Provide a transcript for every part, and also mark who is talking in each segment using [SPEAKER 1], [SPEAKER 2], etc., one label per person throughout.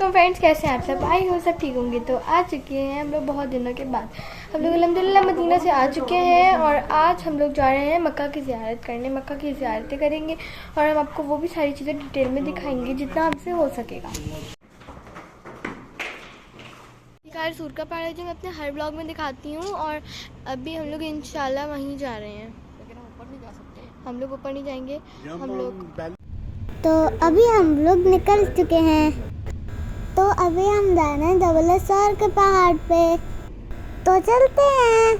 [SPEAKER 1] वालेकुम फ्रेंड्स, कैसे हैं आप सब? आई हो सब ठीक होंगे। तो आ चुके हैं हम लोग बहुत दिनों के बाद। हम लोग अल्हम्दुलिल्लाह मदीना से आ चुके हैं और आज हम लोग जा रहे हैं मक्का की ज़ियारत करने। मक्का की ज़ियारतें करेंगे और हम आपको वो भी सारी चीज़ें डिटेल में दिखाएंगे जितना हमसे हो सकेगा। कार सूर का पहाड़ है जो मैं अपने हर ब्लॉग में दिखाती हूँ। और अभी हम लोग इंशाल्लाह वहीं जा रहे हैं, लेकिन हम ऊपर नहीं जा सकते। हम लोग ऊपर नहीं जाएंगे। हम लोग
[SPEAKER 2] तो अभी हम लोग निकल चुके हैं। तो अभी हम जा रहे हैं धवलेश्वर के पहाड़ पे। तो चलते हैं।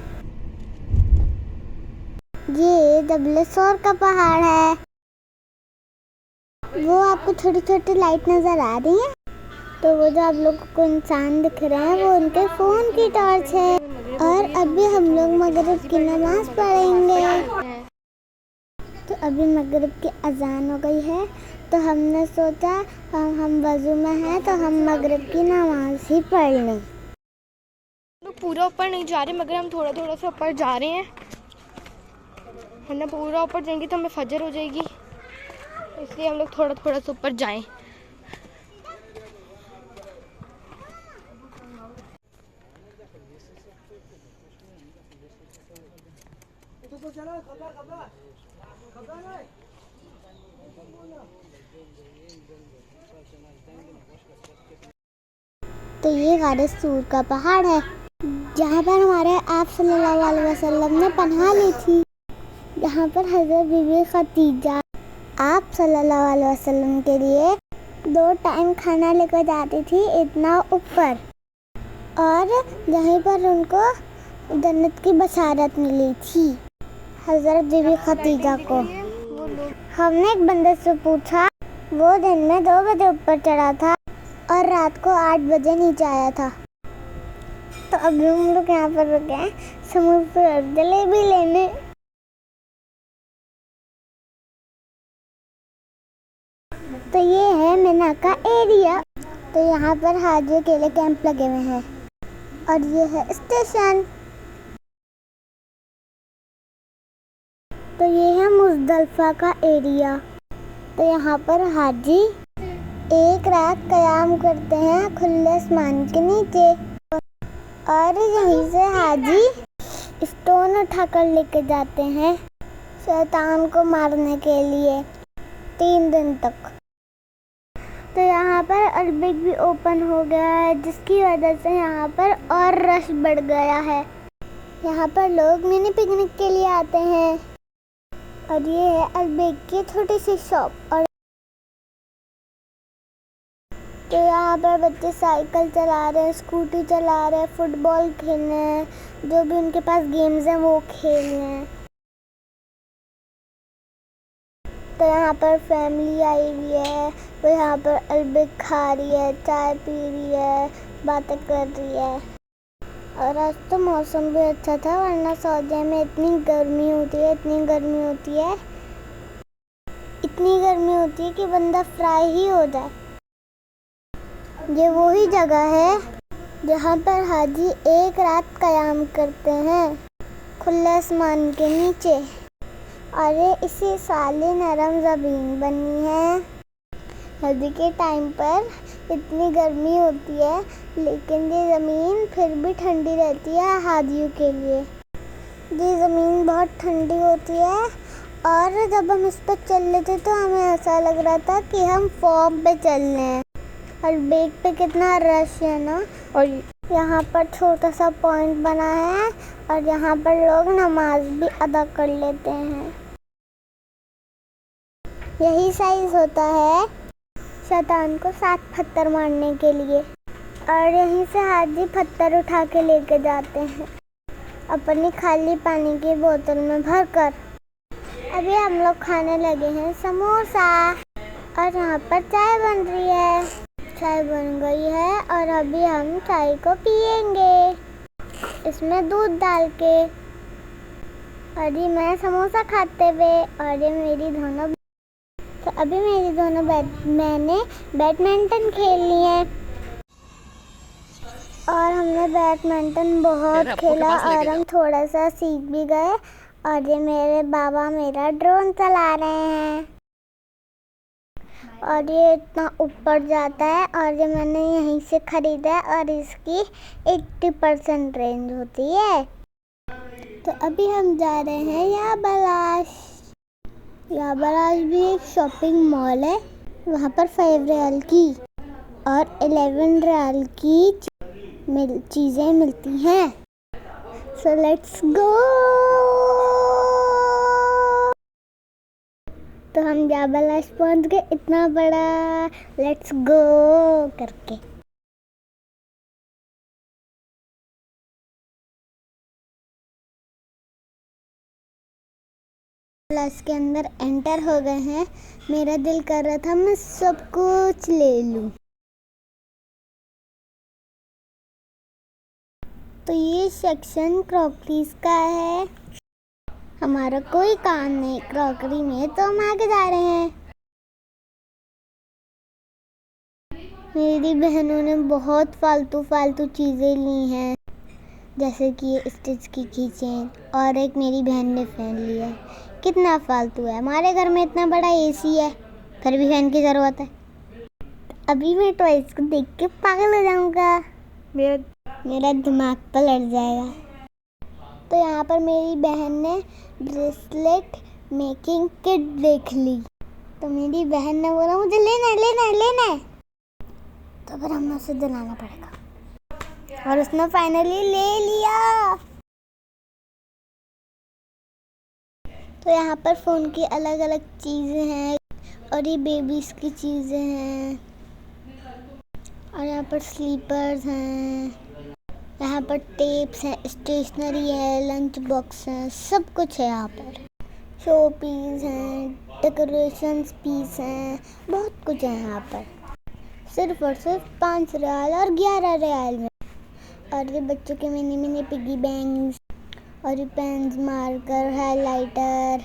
[SPEAKER 2] ये धवलेश्वर का पहाड़ है। वो आपको छोटी छोटी लाइट नजर आ रही है। तो वो जो आप लोगों को इंसान दिख रहे हैं वो उनके फोन की टॉर्च है। और अभी हम लोग मगरिब की नमाज पढ़ेंगे। तो अभी मगरिब की अजान हो गई है। तो हमने सोचा हम वजू में हैं तो हम मगरिब की नमाज ही पढ़ लें।
[SPEAKER 1] लोग पूरा ऊपर नहीं जा रहे मगर हम थोड़ा थोड़ा सा ऊपर जा रहे हैं। वरना पूरा ऊपर जाएंगे तो हमें फजर हो जाएगी, इसलिए हम लोग थोड़ा थोड़ा सा ऊपर जाएं।
[SPEAKER 2] तो ये गारे सूर का पहाड़ है जहाँ पर हमारे आप सल्लल्लाहु अलैहि वसल्लम ने पनाह ली थी। यहाँ पर हज़रत बीबी खदीजा आप सल्लल्लाहु अलैहि वसल्लम के लिए 2 टाइम खाना लेकर जाती थी इतना ऊपर। और यहीं पर उनको जन्नत की बशारत मिली थी हज़रत बीबी खदीजा को। हमने एक बंदे से पूछा, वो दिन में 2 बजे ऊपर चढ़ा था और रात को 8 बजे नीचे आया था। तो अभी हम लोग यहाँ पर रुके हैं समोसे और जलेबी लेने। तो ये है मीना का एरिया। तो यहाँ पर हाजी के लिए कैंप लगे हुए हैं और ये है स्टेशन। तो ये है मुज़दलिफ़ा का एरिया। तो यहाँ पर हाजी एक रात क़याम करते हैं खुले आसमान के नीचे और यहीं से हाजी स्टोन उठाकर लेके जाते हैं शैतान को मारने के लिए 3 दिन तक। तो यहाँ पर अरबिक भी ओपन हो गया है जिसकी वजह से यहाँ पर और रश बढ़ गया है। यहाँ पर लोग मिनी पिकनिक के लिए आते हैं। और ये है अरबिक की छोटी सी शॉप। और तो यहाँ पर बच्चे साइकिल चला रहे हैं, स्कूटी चला रहे हैं, फुटबॉल खेल रहे हैं, जो भी उनके पास गेम्स हैं वो खेल रहे हैं। तो यहाँ पर फैमिली आई हुई है। वो यहाँ पर अरबिक खा रही है, चाय पी रही है, बातें कर रही है। और आज तो मौसम भी अच्छा था, वरना सऊदी में इतनी गर्मी होती है, इतनी गर्मी होती है, इतनी गर्मी होती है कि बंदा फ्राई ही हो जाए। ये वही जगह है जहाँ पर हाजी एक रात क़याम करते हैं खुले आसमान के नीचे। और ये इसी साल नरम ज़मीन बनी है। सर्दी के टाइम पर इतनी गर्मी होती है लेकिन ये ज़मीन फिर भी ठंडी रहती है हाजियों के लिए। ये ज़मीन बहुत ठंडी होती है और जब हम इस पर चल रहे थे तो हमें ऐसा लग रहा था कि हम फॉर्म पे चल रहे हैं। और बेग पे कितना रश है ना। और यहाँ पर छोटा सा पॉइंट बना है और यहाँ पर लोग नमाज भी अदा कर लेते हैं। यही साइज होता है शैतान को 7 पत्थर मारने के लिए। और यहीं से हाजी पत्थर उठा के लेके जाते हैं अपनी खाली पानी की बोतल में भरकर। अभी हम लोग खाने लगे हैं समोसा और यहाँ पर चाय बन रही है। चाय बन गई है और अभी हम चाय को पियेंगे इसमें दूध डाल के। और ये मैं समोसा खाते हुए और ये मेरी दोनों। तो अभी मेरी दोनों मैंने बैडमिंटन खेल ली है और हमने बैडमिंटन बहुत खेला और हम थोड़ा सा सीख भी गए। और ये मेरे बाबा मेरा ड्रोन चला रहे हैं। और ये इतना ऊपर जाता है और ये मैंने यहीं से ख़रीदा है और इसकी 80% रेंज होती है। तो अभी हम जा रहे हैं याबलाश। याबलाश भी एक शॉपिंग मॉल है। वहाँ पर 5 रियाल की और 11 रियाल की चीज़ें मिलती हैं। So let's go. तो हम याबलाश पहुँच गए, इतना बड़ा लेट्स गो करके। याबलाश के अंदर एंटर हो गए हैं। मेरा दिल कर रहा था मैं सब कुछ ले लूं। तो ये सेक्शन क्रॉकरीज का है। हमारा कोई काम नहीं क्रॉकरी में, तो हम आगे जा रहे हैं। मेरी बहनों ने बहुत फालतू चीज़ें ली हैं, जैसे कि ये स्टिच की कीचेन और एक मेरी बहन ने फैन लिया है। कितना फालतू है, हमारे घर में इतना बड़ा एसी है फिर भी फैन की ज़रूरत है। अभी मैं टॉयज को देख के पागल हो जाऊंगा, मेरा दिमाग पलट जाएगा। तो यहाँ पर मेरी बहन ने ब्रेसलेट मेकिंग किट देख ली, तो मेरी बहन ने बोला मुझे लेना है। तो फिर हमें उसे दिलाना पड़ेगा और उसने फाइनली ले लिया। तो यहाँ पर फ़ोन की अलग अलग चीज़ें हैं और ये बेबीज़ की चीज़ें हैं और यहाँ पर स्लीपर्स हैं, यहाँ पर टेप्स हैं, स्टेशनरी है, लंच बॉक्स हैं, सब कुछ है। यहाँ पर शो पीस हैं, डेकोरेशन पीस हैं, बहुत कुछ है यहाँ पर। सिर्फ और सिर्फ 5 रियाल और 11 रियाल में। और ये बच्चों के मिनी पिगी बैंक्स और ये पेन्स, मार्कर, हाइलाइटर,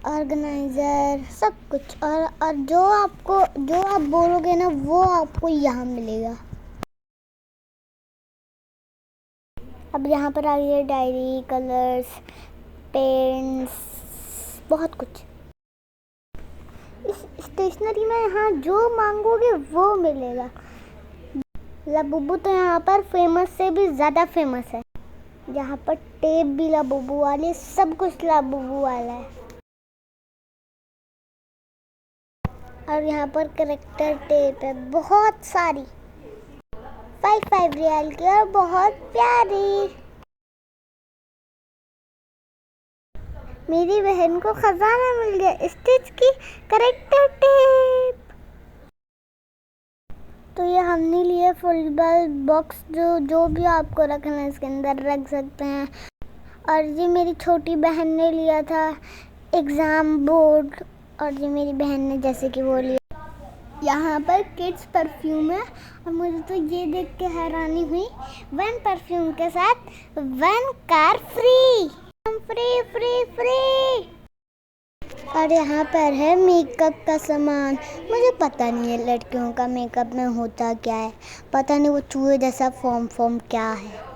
[SPEAKER 2] ऑर्गेनाइज़र, सब कुछ। और जो आप बोलोगे ना वो आपको यहाँ मिलेगा। अब यहाँ पर आ गई है डायरी, कलर्स, पेन्स, बहुत कुछ। इस स्टेशनरी में यहाँ जो मांगोगे वो मिलेगा। लाबुबू तो यहाँ पर फेमस से भी ज़्यादा फेमस है। यहाँ पर टेप भी लाबुबू वाले, सब कुछ लाबुबू वाला है। और यहाँ पर करेक्टर टेप है बहुत सारी, 5 रियाल की और बहुत प्यारी। मेरी बहन को खजाना मिल गया, स्टिच की करेक्टर टेप। तो ये हमने लिए फुटबॉल बॉक्स, जो भी आपको रखना है इसके अंदर रख सकते हैं। और ये मेरी छोटी बहन ने लिया था एग्ज़ाम बोर्ड, और ये मेरी बहन ने जैसे कि वो लिया। यहाँ पर किड्स परफ्यूम है और मुझे तो ये देख के हैरानी हुई, 1 परफ्यूम के साथ 1 कार फ्री। और यहाँ पर है मेकअप का सामान। मुझे पता नहीं है लड़कियों का मेकअप में होता क्या है, पता नहीं वो चूहे जैसा फॉर्म क्या है।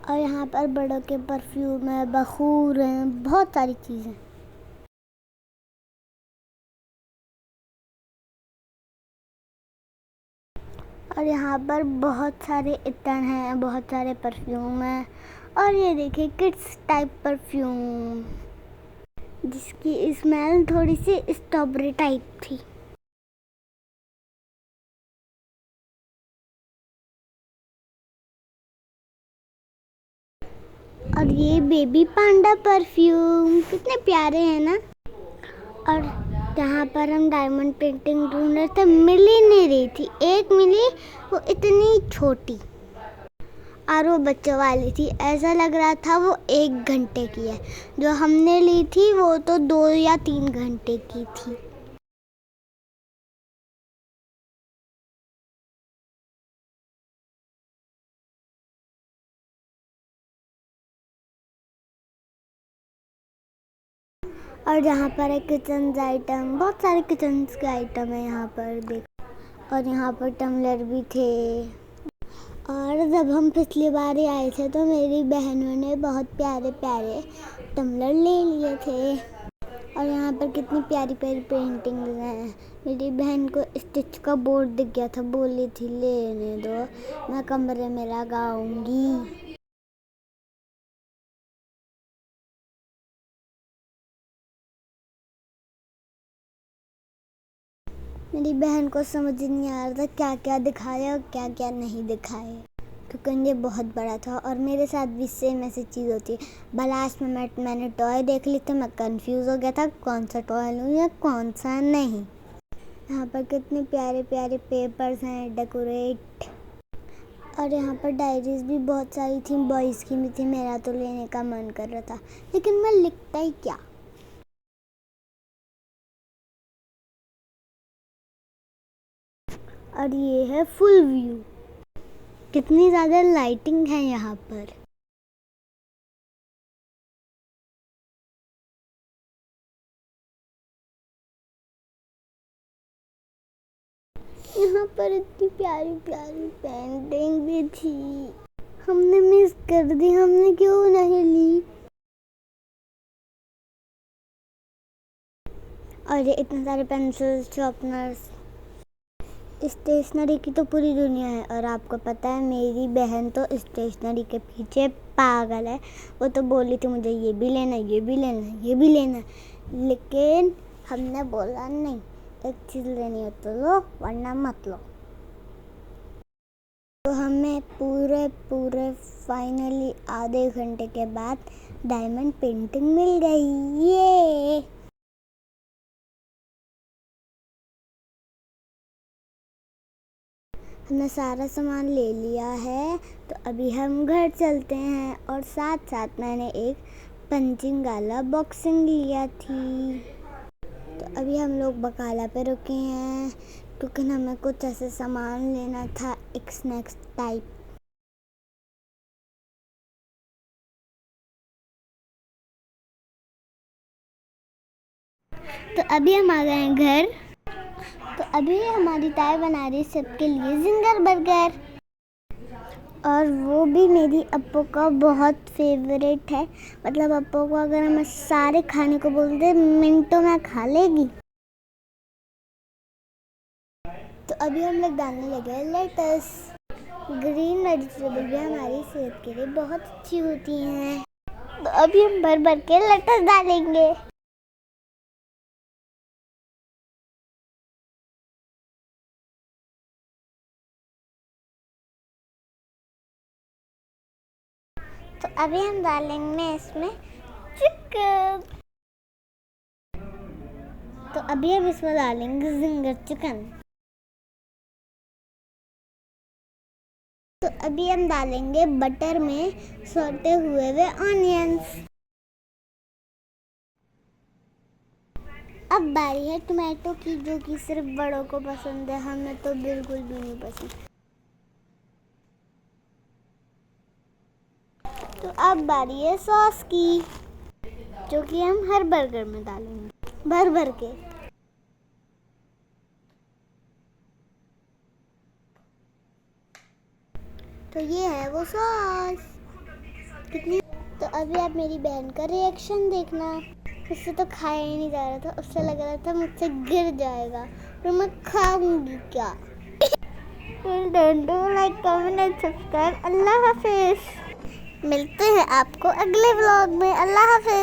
[SPEAKER 2] और यहाँ पर बड़ों के परफ्यूम है, बखूर हैं, बहुत सारी चीज़ें। और यहाँ पर बहुत सारे इत्र हैं, बहुत सारे परफ्यूम हैं। और ये देखिए किड्स टाइप परफ्यूम, जिसकी स्मेल थोड़ी सी स्ट्रॉबेरी टाइप थी। और ये बेबी पांडा परफ्यूम, कितने प्यारे हैं ना। और जहाँ पर हम डायमंड पेंटिंग ढूंढ रहे थे, मिल ही नहीं रही थी। एक मिली, वो इतनी छोटी और वो बच्चों वाली थी, ऐसा लग रहा था वो 1 घंटे की है। जो हमने ली थी वो तो 2 या 3 घंटे की थी। और यहाँ पर है किचन आइटम, बहुत सारे किचन के आइटम है यहाँ पर देखो। और यहाँ पर टम्बलर भी थे। और जब हम पिछली बार आए थे तो मेरी बहनों ने बहुत प्यारे प्यारे टम्बलर ले लिए थे। और यहाँ पर कितनी प्यारी प्यारी पेंटिंग हैं। मेरी बहन को स्टिच का बोर्ड दिख गया था, बोली थी लेने दो, मैं कमरे में लगाऊंगी। मेरी बहन को समझ नहीं आ रहा था क्या क्या दिखाया और क्या क्या नहीं दिखाया, क्योंकि ये बहुत बड़ा था। और मेरे साथ भी सेम ऐसी चीज़ होती है। लास्ट में मैंने टॉय देख ली तो मैं कंफ्यूज हो गया था कौन सा टॉय लूँ या कौन सा नहीं। यहाँ पर कितने प्यारे प्यारे पेपर्स हैं डेकोरेट। और यहाँ पर डायरीज भी बहुत सारी थी, बॉयज़ की भी थी। मेरा तो लेने का मन कर रहा था, लेकिन मैं लिखता ही क्या। और ये है फुल व्यू, कितनी ज़्यादा लाइटिंग है यहाँ पर। यहाँ पर इतनी प्यारी प्यारी पेंटिंग भी थी, हमने मिस कर दी, हमने क्यों नहीं ली। और ये इतने सारे पेंसिल्स, शार्पनर्स, स्टेशनरी की तो पूरी दुनिया है। और आपको पता है मेरी बहन तो स्टेशनरी के पीछे पागल है। वो तो बोली थी मुझे ये भी लेना, ये भी लेना, ये भी लेना, लेकिन हमने बोला नहीं, एक चीज़ लेनी हो तो लो वरना मत लो। तो हमें पूरे फाइनली आधे घंटे के बाद डायमंड पेंटिंग मिल गई। ये हमने सारा सामान ले लिया है, तो अभी हम घर चलते हैं। और साथ साथ मैंने एक पंचिंग वाला बॉक्सिंग लिया थी। तो अभी हम लोग बकाला पे रुके हैं, क्योंकि हमें कुछ ऐसे सामान लेना था, एक स्नैक्स टाइप। तो अभी हम आ गए हैं घर। तो अभी हमारी ताई बना रही सबके लिए जिंगर बर्गर, और वो भी मेरी अप्पू का बहुत फेवरेट है। मतलब अप्पू को अगर हम सारे खाने को बोलते मिनटों में खा लेगी। तो अभी हम लोग डालने लगे लेटस। ग्रीन वेजिटेबल भी हमारी सेहत के लिए बहुत अच्छी होती हैं। तो अभी हम भर भर के लेटस डालेंगे। तो अभी हम डालेंगे इसमें चिकन। तो अभी हम इसमें डालेंगे जिंगर चिकन। तो अभी हम डालेंगे बटर में सौटे हुए ऑनियंस। अब बारी है टोमेटो की, जो कि सिर्फ बड़ों को पसंद है, हमें तो बिल्कुल भी नहीं पसंद। तो अब बारी है सॉस की, जो कि हम हर बर्गर में डालेंगे भर भर के। तो ये है वो सॉस कितनी। तो अभी आप मेरी बहन का रिएक्शन देखना। उससे तो खाया ही नहीं जा रहा था, उससे लग रहा था मुझसे गिर जाएगा, तो मैं खाऊंगी क्या। Like comment and subscribe. अल्लाह हाफिज। मिलते हैं आपको अगले व्लॉग में। अल्लाह हाफिज।